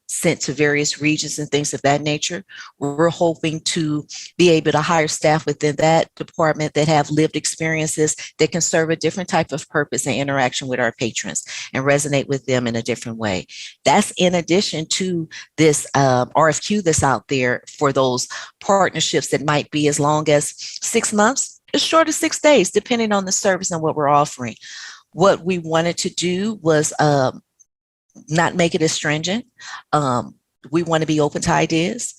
sent to various regions and things of that nature. We're hoping to be able to hire staff within that department that have lived experiences that can serve a different type of purpose and interaction with our patrons and resonate with them in a different way. That's in addition to this RFQ that's out there for those partnerships that might be as long as 6 months, as short as 6 days, depending on the service and what we're offering. What we wanted to do was not make it as stringent. We want to be open to ideas.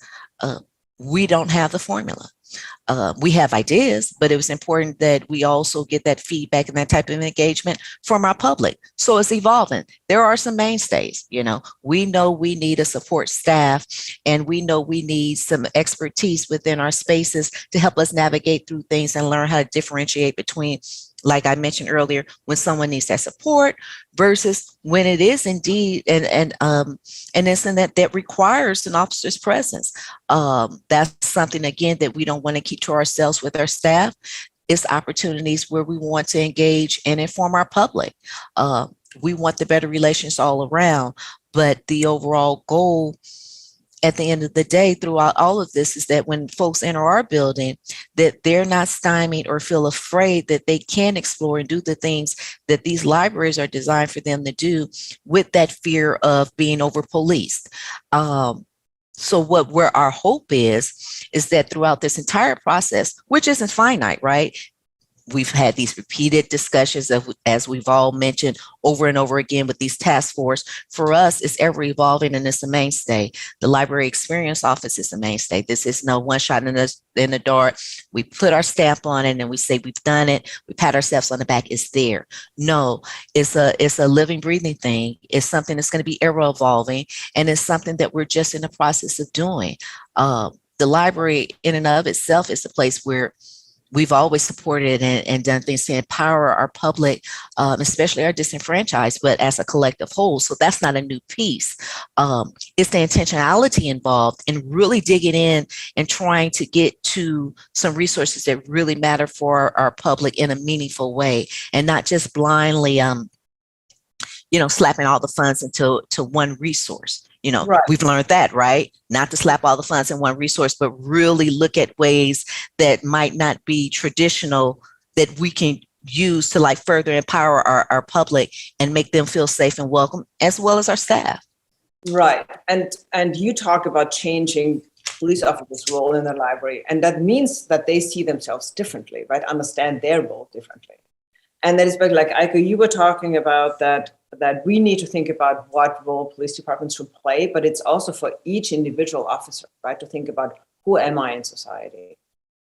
We don't have the formula. We have ideas, but it was important that we also get that feedback and that type of engagement from our public. So it's evolving. There are some mainstays, we know we need a support staff, and we know we need some expertise within our spaces to help us navigate through things and learn how to differentiate between, like I mentioned earlier, when someone needs that support versus when it is indeed an incident that requires an officer's presence. That's something, again, that we don't want to keep to ourselves with our staff. It's opportunities where we want to engage and inform our public. We want the better relations all around, but the overall goal at the end of the day, throughout all of this, is that when folks enter our building, that they're not stymied or feel afraid, that they can explore and do the things that these libraries are designed for them to do with that fear of being over policed. So where our hope is that throughout this entire process, which isn't finite, right? We've had these repeated discussions of, as we've all mentioned over and over again with these task force. For us, it's ever evolving, and it's a mainstay. The Library Experience Office is a mainstay. This is no one shot in the dark. We put our stamp on it and we say we've done it. We pat ourselves on the back. It's there. No, it's a living, breathing thing. It's something that's going to be ever evolving, and it's something that we're just in the process of doing. The library in and of itself is a place where we've always supported and done things to empower our public, especially our disenfranchised, but as a collective whole. So that's not a new piece. It's the intentionality involved in really digging in and trying to get to some resources that really matter for our public in a meaningful way, and not just blindly, slapping all the funds into one resource. Right. We've learned that, right? Not to slap all the funds in one resource, but really look at ways that might not be traditional that we can use to further empower our public and make them feel safe and welcome, as well as our staff. Right. And you talk about changing police officers' role in the library, and that means that they see themselves differently, right? Understand their role differently. And that is like Aiko, you were talking about that we need to think about what role police departments should play, but it's also for each individual officer, right, to think about who am I in society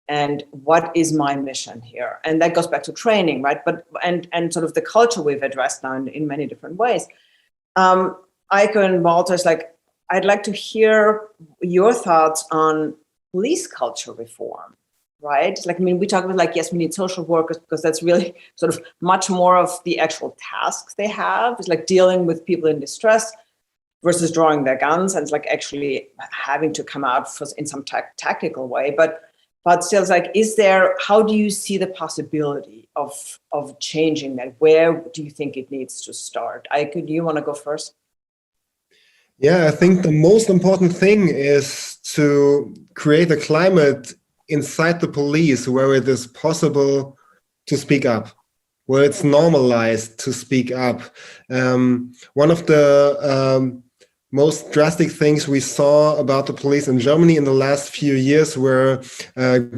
and what is my mission here? And that goes back to training, right? But and sort of the culture we've addressed now in many different ways. Aiko and Walter, I'd like to hear your thoughts on police culture reform. Right? We talk about yes, we need social workers because that's really sort of much more of the actual tasks they have. It's dealing with people in distress versus drawing their guns, and it's actually having to come out in some tactical way. But still, how do you see the possibility of changing that? Where do you think it needs to start? Aiko, do you want to go first? Yeah, I think the most important thing is to create a climate inside the police where it is possible to speak up, where it's normalized to speak up. One of the most drastic things we saw about the police in Germany in the last few years were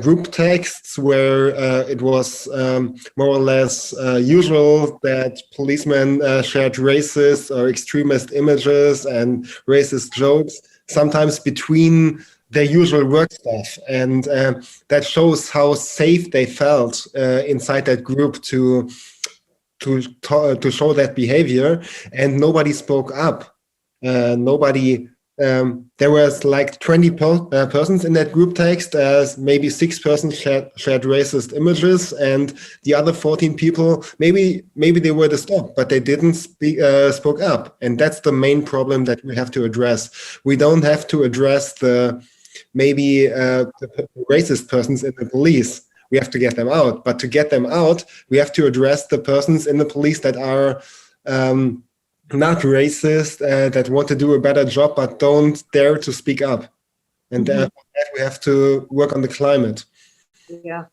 group texts where it was more or less usual that policemen shared racist or extremist images and racist jokes, sometimes between their usual work stuff, and that shows how safe they felt inside that group to show that behavior, and nobody spoke up. Nobody there was like 20 persons in that group text, as maybe 6 persons shared racist images, and the other 14 people, maybe they were disturbed, but they didn't spoke up. And that's the main problem that we have to address. We don't have to address the racist persons in the police. We have to get them out. But to get them out, we have to address the persons in the police that are not racist, that want to do a better job, but don't dare to speak up. And for that we have to work on the climate. Yeah,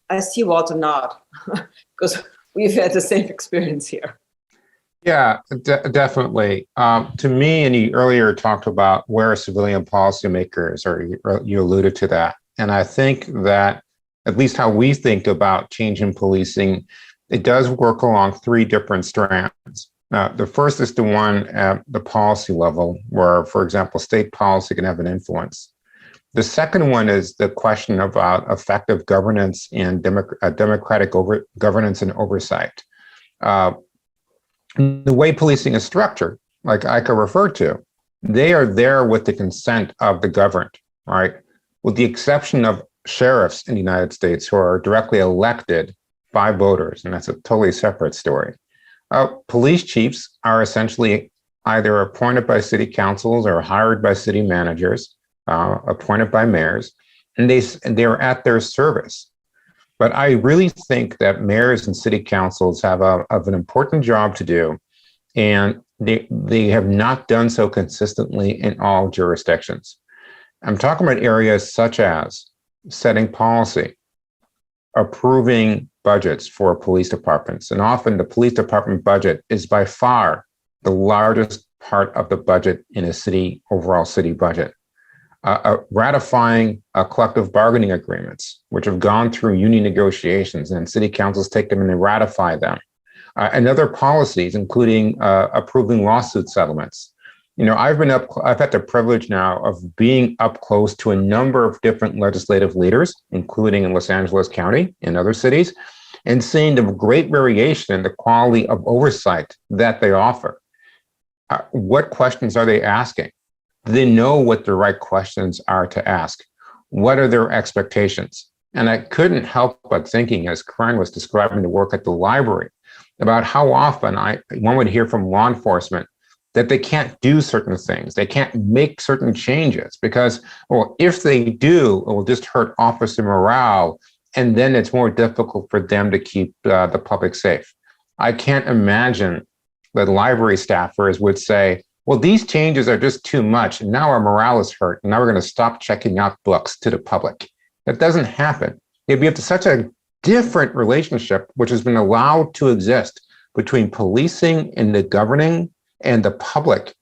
I see Walter nod, because we've had the same experience here. Yeah, definitely. To me, and you earlier talked about where civilian policymakers, or you alluded to that. And I think that at least how we think about change in policing, it does work along 3 different strands. The first is the one at the policy level, where, for example, state policy can have an influence. The second one is the question about effective governance and democratic governance and oversight. The way policing is structured, like Aiko referred to, they are there with the consent of the governed, right? With the exception of sheriffs in the United States who are directly elected by voters, and that's a totally separate story. Police chiefs are essentially either appointed by city councils or hired by city managers, appointed by mayors, and they're at their service. But I really think that mayors and city councils have an important job to do, and they have not done so consistently in all jurisdictions. I'm talking about areas such as setting policy, approving budgets for police departments. And often the police department budget is by far the largest part of the budget in a city, overall city budget. Ratifying collective bargaining agreements, which have gone through union negotiations, and city councils take them and they ratify them. And other policies, including approving lawsuit settlements. You know, I've had the privilege now of being up close to a number of different legislative leaders, including in Los Angeles County and other cities, and seeing the great variation in the quality of oversight that they offer. What questions are they asking? Do they know what the right questions are to ask? What are their expectations? And I couldn't help but thinking, as Kren was describing the work at the library, about how often one would hear from law enforcement that they can't do certain things. They can't make certain changes because, well, if they do, it will just hurt officer morale, and then it's more difficult for them to keep the public safe. I can't imagine that library staffers would say, well, these changes are just too much, and now our morale is hurt, and now we're going to stop checking out books to the public. That doesn't happen. We have such a different relationship, which has been allowed to exist between policing and the governing and the public.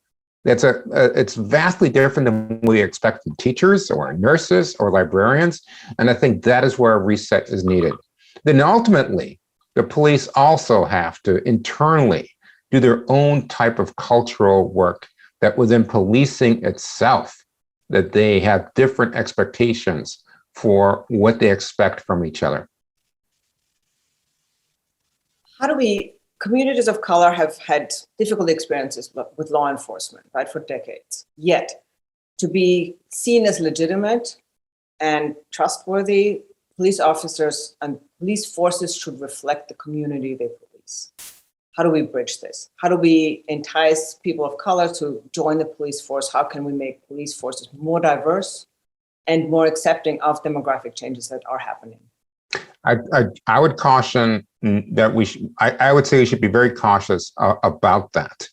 It's vastly different than we expect from teachers or nurses or librarians. And I think that is where a reset is needed. Then ultimately, the police also have to internally do their own type of cultural work that within policing itself, that they have different expectations for what they expect from each other. Communities of color have had difficult experiences with law enforcement, right, for decades. Yet, to be seen as legitimate and trustworthy, police officers and police forces should reflect the community they police. How do we bridge this? How do we entice people of color to join the police force? How can we make police forces more diverse and more accepting of demographic changes that are happening? I would caution that I would say we should be very cautious about that.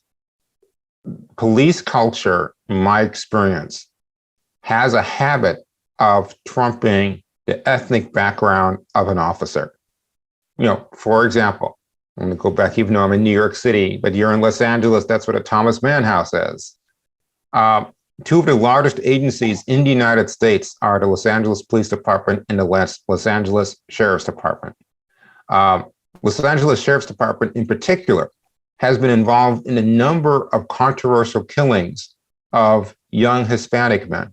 Police culture, in my experience, has a habit of trumping the ethnic background of an officer. You know, for example, I'm going to go back, even though I'm in New York City, but you're in Los Angeles, that's what a Thomas Mann House is. Two of the largest agencies in the United States are the Los Angeles Police Department and the Los Angeles Sheriff's Department. Los Angeles Sheriff's Department in particular has been involved in a number of controversial killings of young Hispanic men.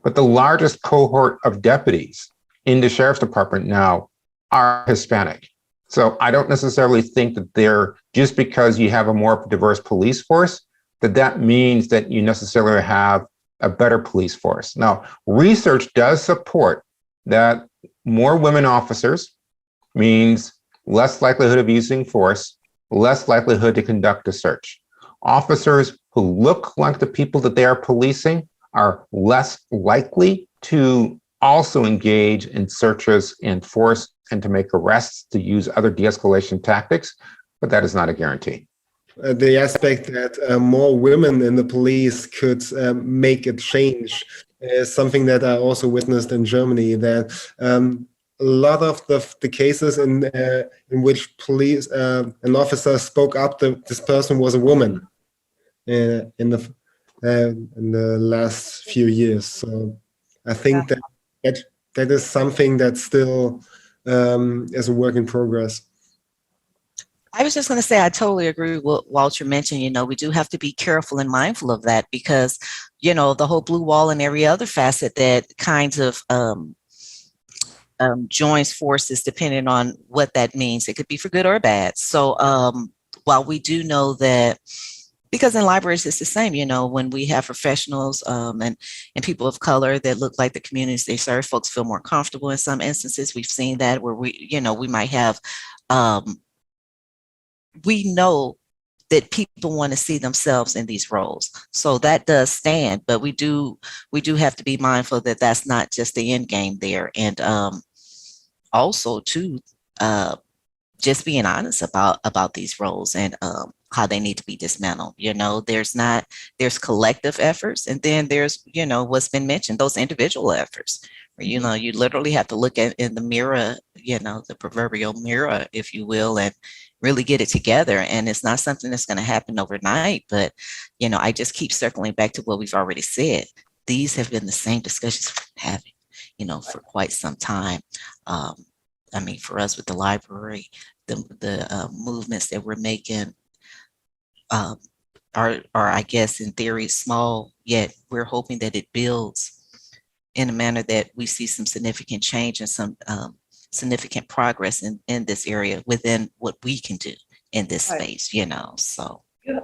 But the largest cohort of deputies in the Sheriff's Department now are Hispanic. So I don't necessarily think that just because you have a more diverse police force, that means that you necessarily have a better police force. Now, research does support that more women officers means less likelihood of using force, less likelihood to conduct a search. Officers who look like the people that they are policing are less likely to also engage in searches and force and to make arrests, to use other de-escalation tactics, but that is not a guarantee. The aspect that more women in the police could make a change is something that I also witnessed in Germany, that a lot of the cases in which police an officer spoke up, this person was a woman in the last few years. So I think that is something that still is a work in progress. I was just going to say, I totally agree with what Walter mentioned. You know, we do have to be careful and mindful of that because, you know, the whole blue wall and every other facet that kinds of joins forces depending on what that means. It could be for good or bad. So while we do know that, because in libraries it's the same, you know, when we have professionals and people of color that look like the communities they serve, folks feel more comfortable in some instances. We've seen that where we might have, we know that people want to see themselves in these roles. So that does stand, but we do have to be mindful that that's not just the end game there. And also too, just being honest about these roles and how they need to be dismantled. You know, there's collective efforts, and then there's, you know, what's been mentioned, those individual efforts where, you know, you literally have to look at in the mirror, you know, the proverbial mirror, if you will, and really get it together. And it's not something that's going to happen overnight, but, you know, I just keep circling back to what we've already said. These have been the same discussions we're having, you know, for quite some time. I mean, for us with the library, the movements that we're making are, I guess, in theory, small, yet we're hoping that it builds in a manner that we see some significant change and some significant progress in this area within what we can do in this space, you know, so.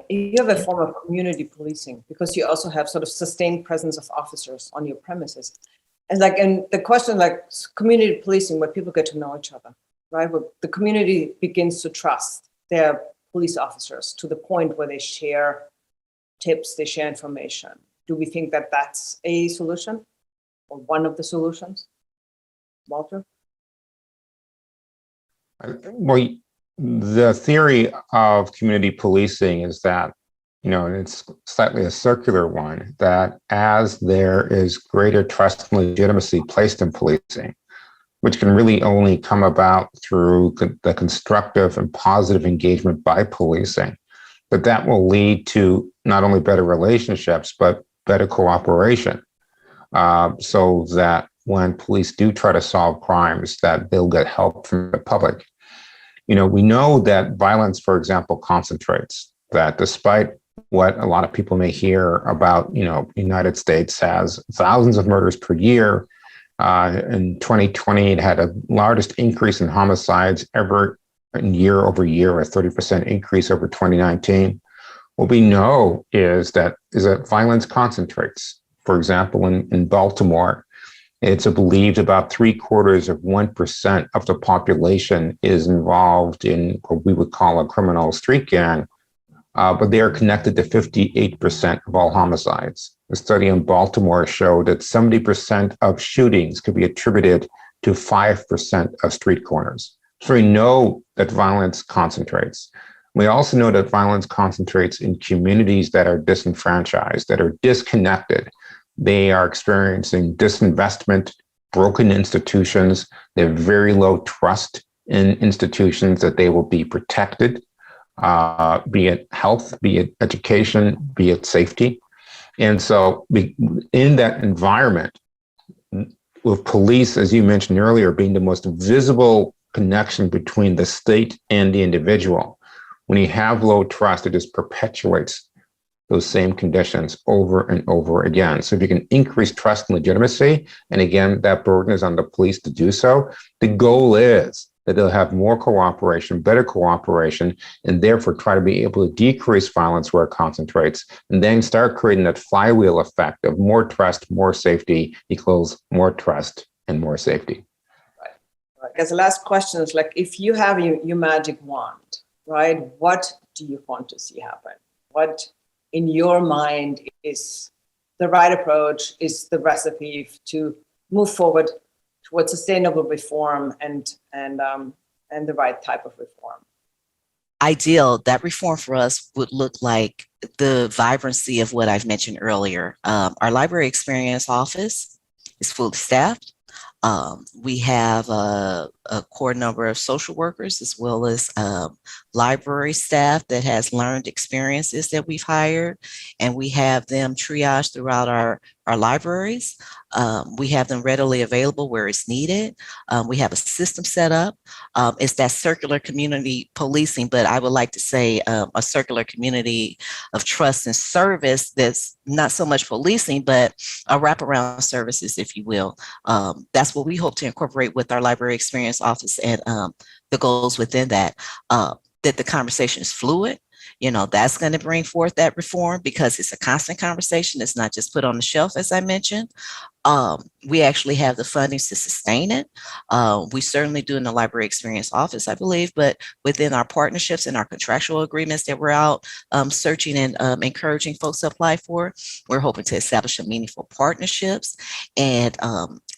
You have a form of community policing because you also have sort of sustained presence of officers on your premises. And like, and the question, like community policing, where people get to know each other, right? Where the community begins to trust their police officers to the point where they share tips, they share information. Do we think that that's a solution or one of the solutions? Walter? Well, the theory of community policing is that, you know, it's slightly a circular one, that as there is greater trust and legitimacy placed in policing, which can really only come about through the constructive and positive engagement by policing, that will lead to not only better relationships, but better cooperation, so that when police do try to solve crimes, that they'll get help from the public. You know, we know that violence, for example, concentrates, that despite what a lot of people may hear about, you know, the United States has thousands of murders per year. In 2020, it had a largest increase in homicides ever in year over year, a 30% increase over 2019. What we know is that violence concentrates. For example, in Baltimore, it's believed about 0.75% of the population is involved in what we would call a criminal street gang, but they are connected to 58% of all homicides. A study in Baltimore showed that 70% of shootings could be attributed to 5% of street corners. So we know that violence concentrates. We also know that violence concentrates in communities that are disenfranchised, that are disconnected. They are experiencing disinvestment, broken institutions. They have very low trust in institutions that they will be protected, be it health, be it education, be it safety. And so in that environment, with police, as you mentioned earlier, being the most visible connection between the state and the individual, when you have low trust, it just perpetuates those same conditions over and over again. So if you can increase trust and legitimacy, and again, that burden is on the police to do so, the goal is that they'll have more cooperation, better cooperation, and therefore try to be able to decrease violence where it concentrates, and then start creating that flywheel effect of more trust, more safety equals more trust and more safety. Right. I guess the last question is like, if you have your magic wand, right, what do you want to see happen? What in your mind is the right approach, is the recipe to move forward towards sustainable reform and the right type of reform? Ideal, that reform for us would look like the vibrancy of what I've mentioned earlier. Our library experience office is fully staffed. We have a core number of social workers as well as library staff that has learned experiences that we've hired, and we have them triaged throughout our libraries. We have them readily available where it's needed. We have a system set up. It's that circular community policing, but I would like to say a circular community of trust and service that's not so much policing, but a wraparound services, if you will. That's what we hope to incorporate with our library experience office and the goals within that, that the conversation is fluid. You know, that's going to bring forth that reform because it's a constant conversation. It's not just put on the shelf, as I mentioned. We actually have the fundings to sustain it. We certainly do in the library experience office, I believe, but within our partnerships and our contractual agreements that we're out searching and encouraging folks to apply for, we're hoping to establish some meaningful partnerships and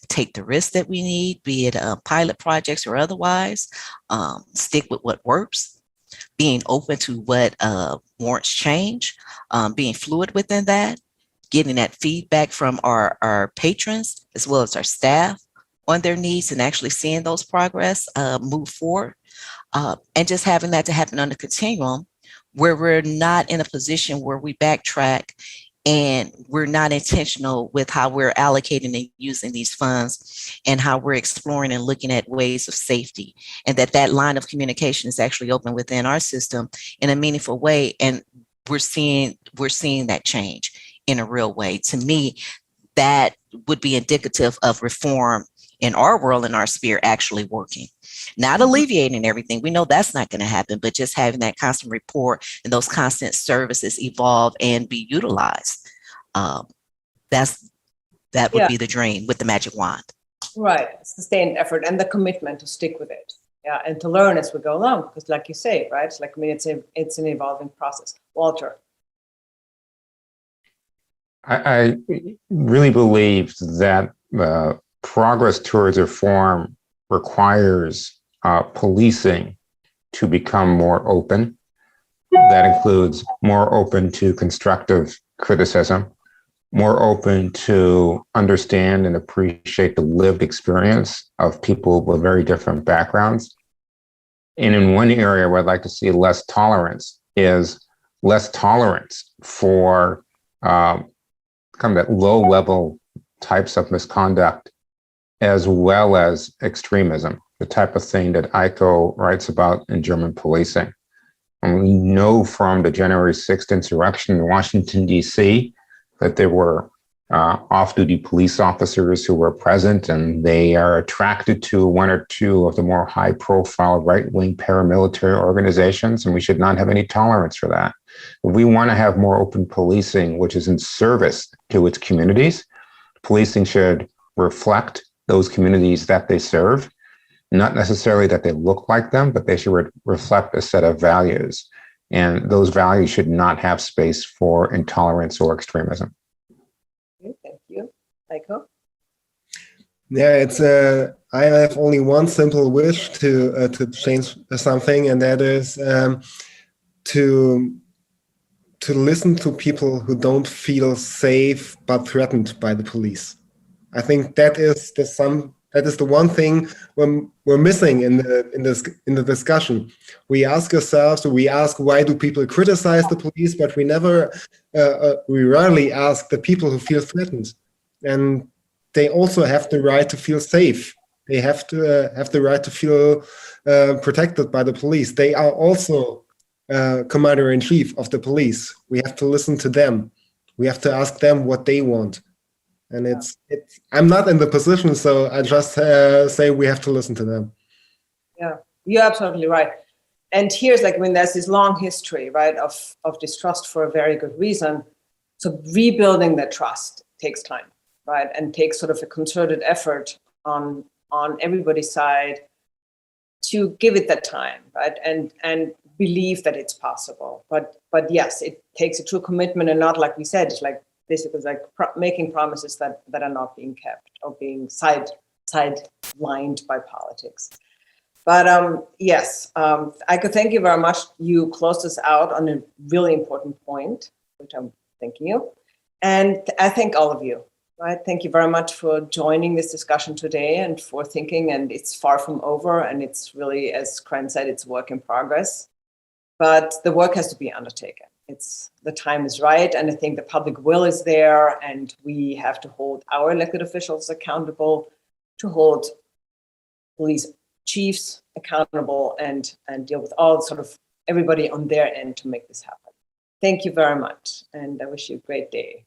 take the risks that we need, be it pilot projects or otherwise, stick with what works, being open to what warrants change, being fluid within that, getting that feedback from our patrons as well as our staff on their needs and actually seeing those progress move forward, and just having that to happen on the continuum where we're not in a position where we backtrack and we're not intentional with how we're allocating and using these funds and how we're exploring and looking at ways of safety, and that line of communication is actually open within our system in a meaningful way. And we're seeing that change in a real way. To me, that would be indicative of reform in our world, in our sphere, actually working. Not alleviating everything. We know that's not going to happen, but just having that constant rapport and those constant services evolve and be utilized. That would be the dream with the magic wand. Right. Sustained effort and the commitment to stick with it. Yeah, and to learn as we go along, because like you say, right? It's like, I mean, it's an evolving process. Walter. I really believe that progress towards reform requires policing to become more open. That includes more open to constructive criticism, more open to understand and appreciate the lived experience of people with very different backgrounds. And in one area where I'd like to see less tolerance is less tolerance for kind of that low-level types of misconduct, as well as extremism, the type of thing that Aiko writes about in German policing. And we know from the January 6th insurrection in Washington, D.C., that there were off-duty police officers who were present, and they are attracted to one or two of the more high-profile right-wing paramilitary organizations, and we should not have any tolerance for that. If we want to have more open policing, which is in service to its communities, policing should reflect those communities that they serve, not necessarily that they look like them, but they should reflect a set of values. And those values should not have space for intolerance or extremism. Thank you. Aiko? Yeah, it's I have only one simple wish to change something, and that is to listen to people who don't feel safe but threatened by the police. I think that is the one thing we're missing in the discussion. We ask ourselves, we ask, why do people criticize the police? But we rarely ask the people who feel threatened, and they also have the right to feel safe. They have to have the right to feel protected by the police. They are also commander-in-chief of the police. We have to listen to them. We have to ask them what they want. And I'm not in the position, so I just say we have to listen to them. Yeah, you're absolutely right. And here's like when there's this long history, right, of distrust for a very good reason. So rebuilding that trust takes time, right, and takes sort of a concerted effort on everybody's side to give it that time, right, and believe that it's possible. But yes, it takes a true commitment, and not like we said, it's like basically like making promises that are not being kept or being sidelined by politics. But yes, Aiko, thank you very much. You closed us out on a really important point, which I'm thanking you. And I thank all of you, right? Thank you very much for joining this discussion today and for thinking. And it's far from over. And it's really, as Kren said, it's a work in progress. But the work has to be undertaken. The time is right. And I think the public will is there. And we have to hold our elected officials accountable, to hold police chiefs accountable, and deal with all sort of everybody on their end to make this happen. Thank you very much, and I wish you a great day.